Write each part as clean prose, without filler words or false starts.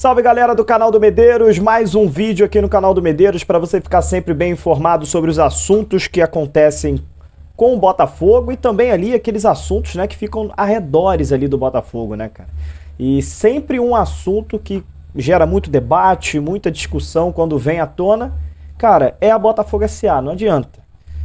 Salve galera do canal do Medeiros, mais um vídeo aqui no canal do Medeiros para você ficar sempre bem informado sobre os assuntos que acontecem com o Botafogo e também ali aqueles assuntos, né, que ficam arredores ali do Botafogo, né, cara? E sempre um assunto que gera muito debate, muita discussão quando vem à tona, cara, é a Botafogo SA, não adianta.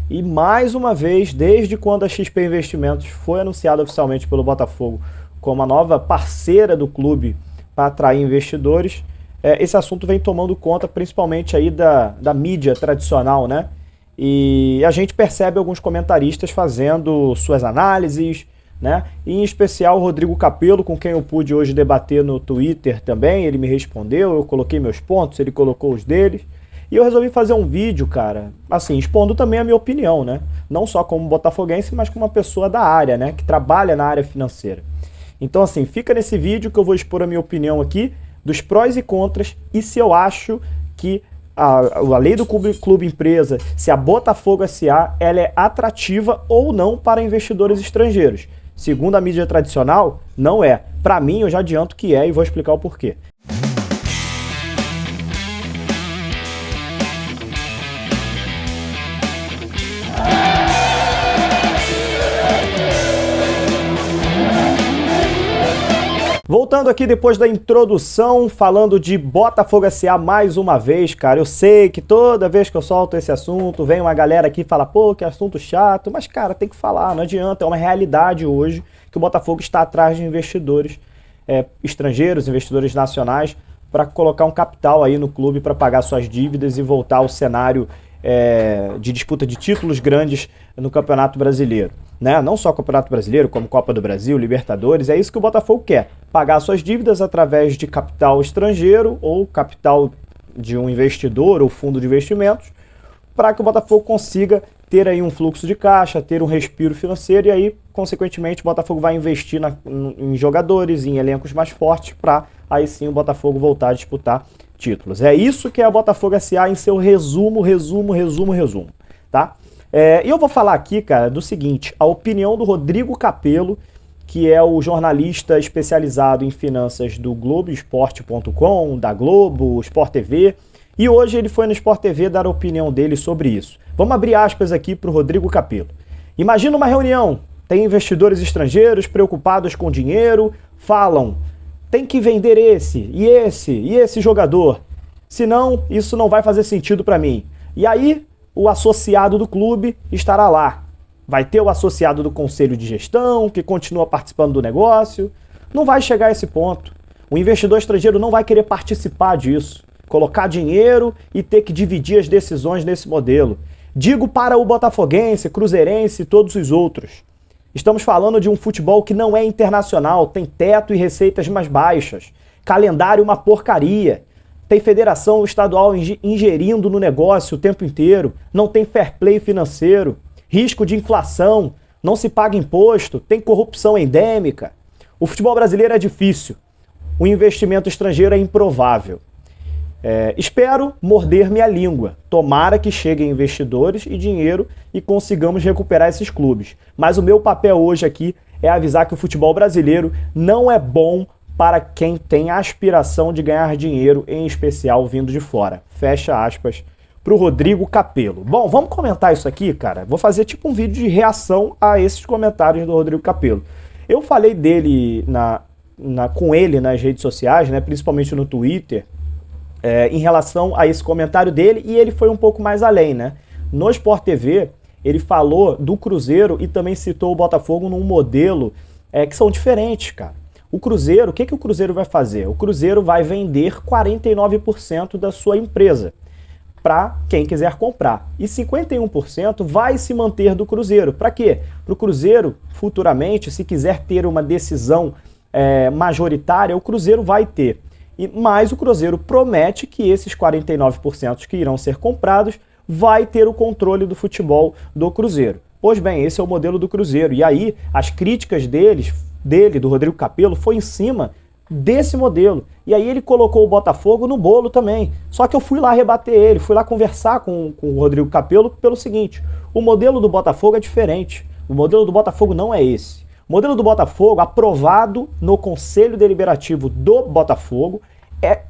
E mais uma vez, desde quando a XP Investimentos foi anunciada oficialmente pelo Botafogo como a nova parceira do clube para atrair investidores, esse assunto vem tomando conta principalmente aí da mídia tradicional, né? E a gente percebe alguns comentaristas fazendo suas análises, né? E em especial o Rodrigo Capello, com quem eu pude hoje debater no Twitter também, ele me respondeu, eu coloquei meus pontos, ele colocou os deles. E eu resolvi fazer um vídeo, cara, assim, expondo também a minha opinião, né? Não só como botafoguense, mas como uma pessoa da área, né? Que trabalha na área financeira. Então, assim, fica nesse vídeo que eu vou expor a minha opinião aqui dos prós e contras e se eu acho que a lei do clube empresa, se a Botafogo SA, ela é atrativa ou não para investidores estrangeiros. Segundo a mídia tradicional, não é. Para mim, eu já adianto que é e vou explicar o porquê. Voltando aqui depois da introdução, falando de Botafogo SA mais uma vez, cara, eu sei que toda vez que eu solto esse assunto, vem uma galera aqui e fala, pô, que assunto chato, mas, cara, tem que falar, não adianta, é uma realidade hoje que o Botafogo está atrás de investidores estrangeiros, investidores nacionais, para colocar um capital aí no clube para pagar suas dívidas e voltar ao cenário de disputa de títulos grandes no Campeonato Brasileiro. Né? Não só Campeonato Brasileiro, como Copa do Brasil, Libertadores, é isso que o Botafogo quer, pagar suas dívidas através de capital estrangeiro ou capital de um investidor ou fundo de investimentos, para que o Botafogo consiga ter aí um fluxo de caixa, ter um respiro financeiro e aí, consequentemente, o Botafogo vai investir em jogadores, em elencos mais fortes, para aí sim o Botafogo voltar a disputar títulos. É isso que é a Botafogo SA em seu resumo, tá? E eu vou falar aqui, cara, do seguinte, a opinião do Rodrigo Capello, que é o jornalista especializado em finanças do Globoesporte.com, da Globo, Sport TV, e hoje ele foi no Sport TV dar a opinião dele sobre isso. Vamos abrir aspas aqui para o Rodrigo Capello. Imagina uma reunião, tem investidores estrangeiros preocupados com dinheiro, falam, tem que vender esse, e esse jogador, senão isso não vai fazer sentido para mim. E aí o associado do clube estará lá. Vai ter o associado do conselho de gestão, que continua participando do negócio. Não vai chegar a esse ponto. O investidor estrangeiro não vai querer participar disso. Colocar dinheiro e ter que dividir as decisões nesse modelo. Digo para o botafoguense, cruzeirense e todos os outros. Estamos falando de um futebol que não é internacional, tem teto e receitas mais baixas. Calendário uma porcaria. Tem federação estadual ingerindo no negócio o tempo inteiro, não tem fair play financeiro, risco de inflação, não se paga imposto, tem corrupção endêmica. O futebol brasileiro é difícil, o investimento estrangeiro é improvável. Espero morder minha língua, tomara que cheguem investidores e dinheiro e consigamos recuperar esses clubes. Mas o meu papel hoje aqui é avisar que o futebol brasileiro não é bom para quem tem a aspiração de ganhar dinheiro, em especial vindo de fora. Fecha aspas para o Rodrigo Capello. Bom, vamos comentar isso aqui, cara. Vou fazer tipo um vídeo de reação a esses comentários do Rodrigo Capello. Eu falei dele com ele nas redes sociais, né, principalmente no Twitter, em relação a esse comentário dele, e ele foi um pouco mais além, né? No Sport TV, ele falou do Cruzeiro e também citou o Botafogo num modelo que são diferentes, cara. O Cruzeiro, o que o Cruzeiro vai fazer? O Cruzeiro vai vender 49% da sua empresa para quem quiser comprar. E 51% vai se manter do Cruzeiro. Para quê? Para o Cruzeiro, futuramente, se quiser ter uma decisão majoritária, o Cruzeiro vai ter. Mas o Cruzeiro promete que esses 49% que irão ser comprados vai ter o controle do futebol do Cruzeiro. Pois bem, esse é o modelo do Cruzeiro. E aí, as críticas do Rodrigo Capello, foi em cima desse modelo. E aí ele colocou o Botafogo no bolo também. Só que eu fui lá rebater ele, fui lá conversar com o Rodrigo Capello pelo seguinte, o modelo do Botafogo é diferente. O modelo do Botafogo não é esse. O modelo do Botafogo, aprovado no Conselho Deliberativo do Botafogo, é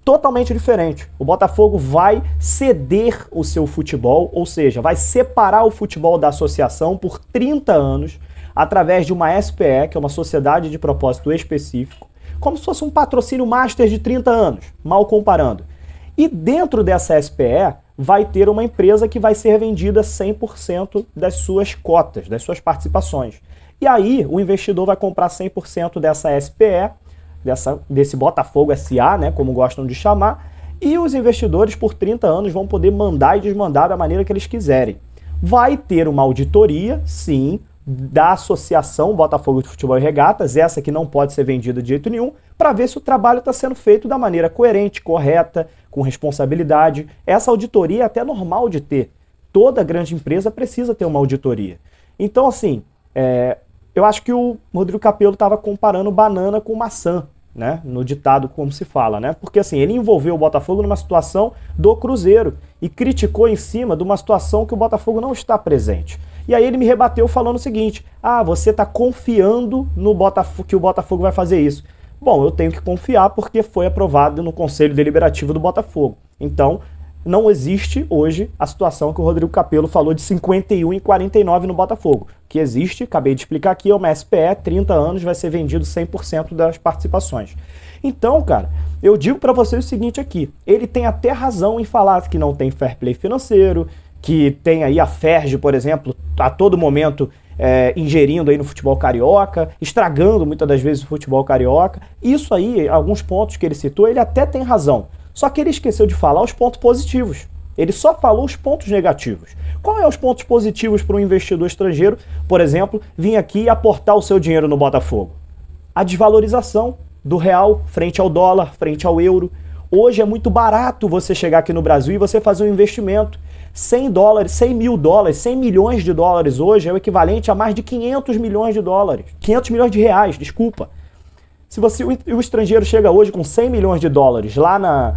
totalmente diferente. O Botafogo vai ceder o seu futebol, ou seja, vai separar o futebol da associação por 30 anos, através de uma SPE, que é uma sociedade de propósito específico, como se fosse um patrocínio master de 30 anos, mal comparando. E dentro dessa SPE vai ter uma empresa que vai ser vendida 100% das suas cotas, das suas participações. E aí o investidor vai comprar 100% dessa SPE, desse Botafogo SA, né, como gostam de chamar, e os investidores por 30 anos vão poder mandar e desmandar da maneira que eles quiserem. Vai ter uma auditoria, sim, da Associação Botafogo de Futebol e Regatas, essa que não pode ser vendida de jeito nenhum, para ver se o trabalho está sendo feito da maneira coerente, correta, com responsabilidade. Essa auditoria é até normal de ter. Toda grande empresa precisa ter uma auditoria. Então, assim, eu acho que o Rodrigo Capello estava comparando banana com maçã, né? No ditado, como se fala, né? Porque, assim, ele envolveu o Botafogo numa situação do Cruzeiro e criticou em cima de uma situação que o Botafogo não está presente. E aí ele me rebateu falando o seguinte: você está confiando no Botafogo, que o Botafogo vai fazer isso. Bom, eu tenho que confiar porque foi aprovado no Conselho Deliberativo do Botafogo. Então, não existe hoje a situação que o Rodrigo Capello falou de 51 e 49 no Botafogo. O que existe, acabei de explicar aqui, é uma SPE, 30 anos, vai ser vendido 100% das participações. Então, cara, eu digo para vocês o seguinte aqui: ele tem até razão em falar que não tem fair play financeiro, que tem aí a Ferj, por exemplo, a todo momento ingerindo aí no futebol carioca, estragando muitas das vezes o futebol carioca. Isso aí, alguns pontos que ele citou, ele até tem razão. Só que ele esqueceu de falar os pontos positivos. Ele só falou os pontos negativos. Qual é os pontos positivos para um investidor estrangeiro, por exemplo, vir aqui e aportar o seu dinheiro no Botafogo? A desvalorização do real frente ao dólar, frente ao euro. Hoje é muito barato você chegar aqui no Brasil e você fazer um investimento. 100 dólares, 100 mil dólares, 100 milhões de dólares hoje é o equivalente a mais de 500 milhões de dólares. 500 milhões de reais, desculpa. Se o estrangeiro chega hoje com 100 milhões de dólares lá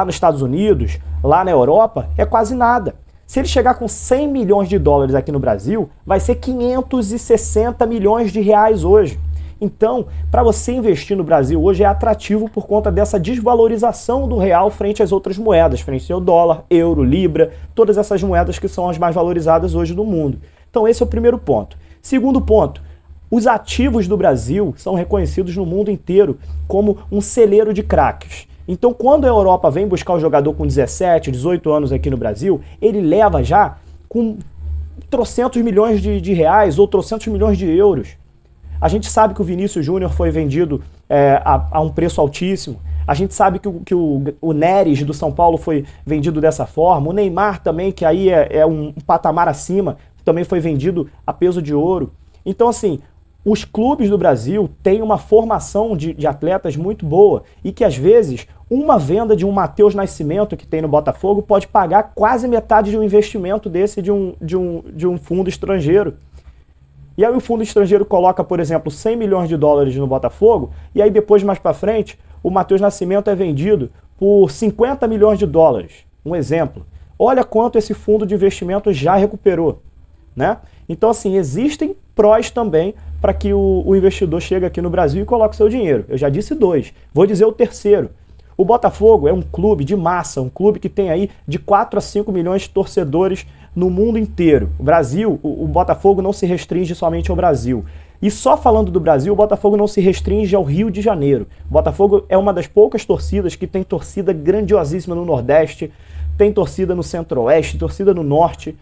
nos Estados Unidos, lá na Europa, é quase nada. Se ele chegar com 100 milhões de dólares aqui no Brasil, vai ser 560 milhões de reais hoje. Então, para você investir no Brasil hoje é atrativo por conta dessa desvalorização do real frente às outras moedas, frente ao dólar, euro, libra, todas essas moedas que são as mais valorizadas hoje do mundo. Então esse é o primeiro ponto. Segundo ponto, os ativos do Brasil são reconhecidos no mundo inteiro como um celeiro de craques. Então quando a Europa vem buscar o jogador com 17, 18 anos aqui no Brasil, ele leva já com trocentos milhões de reais ou trocentos milhões de euros. A gente sabe que o Vinícius Júnior foi vendido a um preço altíssimo. A gente sabe que o Neres do São Paulo foi vendido dessa forma. O Neymar também, que aí é um patamar acima, também foi vendido a peso de ouro. Então, assim, os clubes do Brasil têm uma formação de atletas muito boa e que, às vezes, uma venda de um Matheus Nascimento que tem no Botafogo pode pagar quase metade de um investimento desse de um fundo estrangeiro. E aí o fundo estrangeiro coloca, por exemplo, 100 milhões de dólares no Botafogo, e aí depois, mais para frente, o Matheus Nascimento é vendido por 50 milhões de dólares. Um exemplo. Olha quanto esse fundo de investimento já recuperou, né? Então, assim, existem prós também para que o investidor chegue aqui no Brasil e coloque seu dinheiro. Eu já disse 2. Vou dizer o terceiro. O Botafogo é um clube de massa, um clube que tem aí de 4 a 5 milhões de torcedores no mundo inteiro. O Brasil, o Botafogo não se restringe somente ao Brasil. E só falando do Brasil, o Botafogo não se restringe ao Rio de Janeiro. O Botafogo é uma das poucas torcidas que tem torcida grandiosíssima no Nordeste, tem torcida no Centro-Oeste, torcida no Norte.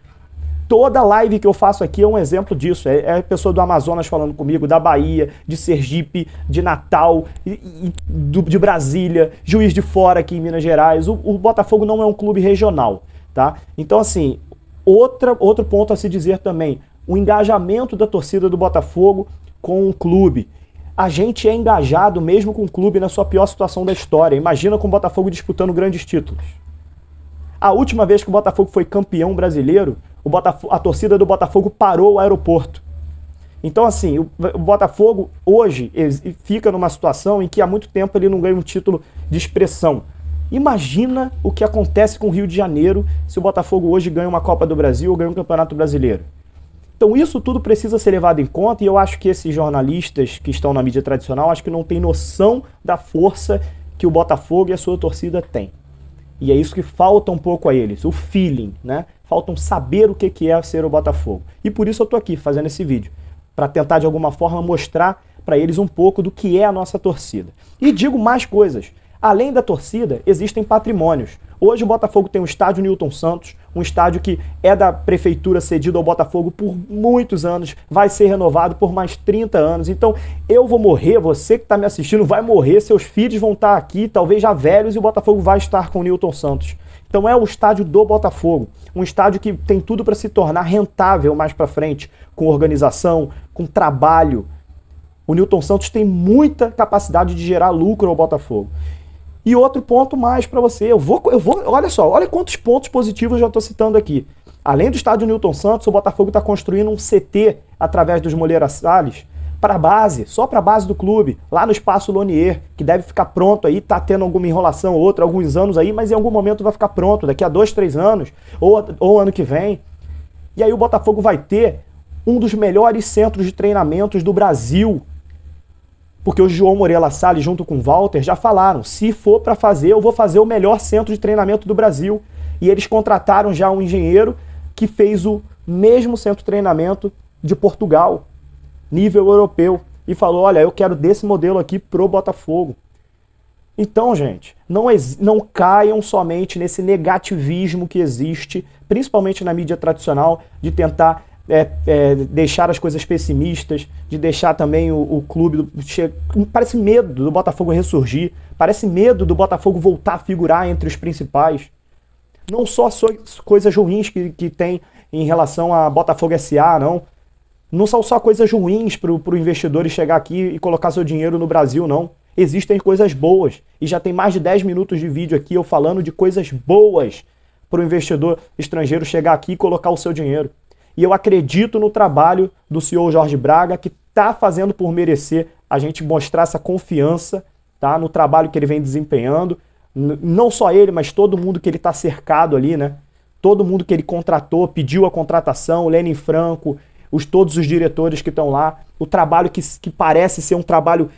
Toda live que eu faço aqui é um exemplo disso. É a pessoa do Amazonas falando comigo, da Bahia, de Sergipe, de Natal, de Brasília, Juiz de Fora aqui em Minas Gerais. O Botafogo não é um clube regional, tá? Então, assim, outro ponto a se dizer também, o engajamento da torcida do Botafogo com o clube. A gente é engajado mesmo com o clube na sua pior situação da história. Imagina com o Botafogo disputando grandes títulos. A última vez que o Botafogo foi campeão brasileiro, a torcida do Botafogo parou o aeroporto. Então, assim, o Botafogo hoje fica numa situação em que há muito tempo ele não ganha um título de expressão. Imagina o que acontece com o Rio de Janeiro se o Botafogo hoje ganha uma Copa do Brasil ou ganha um Campeonato Brasileiro. Então isso tudo precisa ser levado em conta e eu acho que esses jornalistas que estão na mídia tradicional, acho que não têm noção da força que o Botafogo e a sua torcida têm. E é isso que falta um pouco a eles, o feeling, né? Faltam saber o que é ser o Botafogo. E por isso eu tô aqui fazendo esse vídeo, para tentar de alguma forma mostrar para eles um pouco do que é a nossa torcida. E digo mais coisas. Além da torcida, existem patrimônios. Hoje o Botafogo tem o estádio Newton Santos, um estádio que é da prefeitura cedido ao Botafogo por muitos anos, vai ser renovado por mais 30 anos. Então eu vou morrer, você que está me assistindo vai morrer, seus filhos vão estar aqui, talvez já velhos, e o Botafogo vai estar com o Newton Santos. Então é o estádio do Botafogo, um estádio que tem tudo para se tornar rentável mais para frente, com organização, com trabalho. O Newton Santos tem muita capacidade de gerar lucro ao Botafogo. E outro ponto mais para você, olha só, olha quantos pontos positivos eu já estou citando aqui. Além do estádio Newton Santos, o Botafogo está construindo um CT através dos Moreira Salles para a base, só para a base do clube, lá no Espaço Lonier, que deve ficar pronto aí, tá tendo alguma enrolação ou outra, alguns anos aí, mas em algum momento vai ficar pronto, daqui a 2, 3 anos, ou ano que vem. E aí o Botafogo vai ter um dos melhores centros de treinamentos do Brasil, porque o João Moreira Salles junto com o Walter já falaram, se for para fazer, eu vou fazer o melhor centro de treinamento do Brasil. E eles contrataram já um engenheiro que fez o mesmo centro de treinamento de Portugal, nível europeu, e falou, olha, eu quero desse modelo aqui pro Botafogo. Então, gente, não caiam somente nesse negativismo que existe, principalmente na mídia tradicional, de tentar deixar as coisas pessimistas, de deixar também o clube... Parece medo do Botafogo ressurgir, parece medo do Botafogo voltar a figurar entre os principais. Não só coisas ruins que tem em relação a Botafogo SA, não. Não são só coisas ruins para o investidor chegar aqui e colocar seu dinheiro no Brasil, não. Existem coisas boas. E já tem mais de 10 minutos de vídeo aqui eu falando de coisas boas para o investidor estrangeiro chegar aqui e colocar o seu dinheiro. E eu acredito no trabalho do senhor Jorge Braga, que está fazendo por merecer a gente mostrar essa confiança, tá, no trabalho que ele vem desempenhando. Não só ele, mas todo mundo que ele está cercado ali, né? Todo mundo que ele contratou, pediu a contratação, o Lenin Franco, todos os diretores que estão lá. O trabalho que parece ser um trabalho,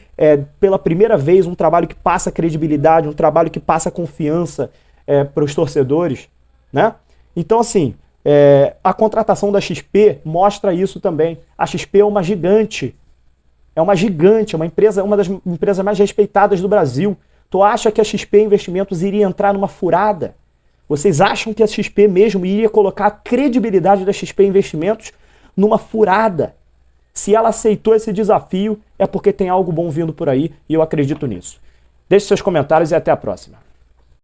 pela primeira vez, um trabalho que passa credibilidade, um trabalho que passa confiança para os torcedores, né? Então, assim... a contratação da XP mostra isso também. A XP é uma gigante. É uma gigante, uma das empresas mais respeitadas do Brasil. Tu acha que a XP Investimentos iria entrar numa furada? Vocês acham que a XP mesmo iria colocar a credibilidade da XP Investimentos numa furada? Se ela aceitou esse desafio, é porque tem algo bom vindo por aí e eu acredito nisso. Deixe seus comentários e até a próxima.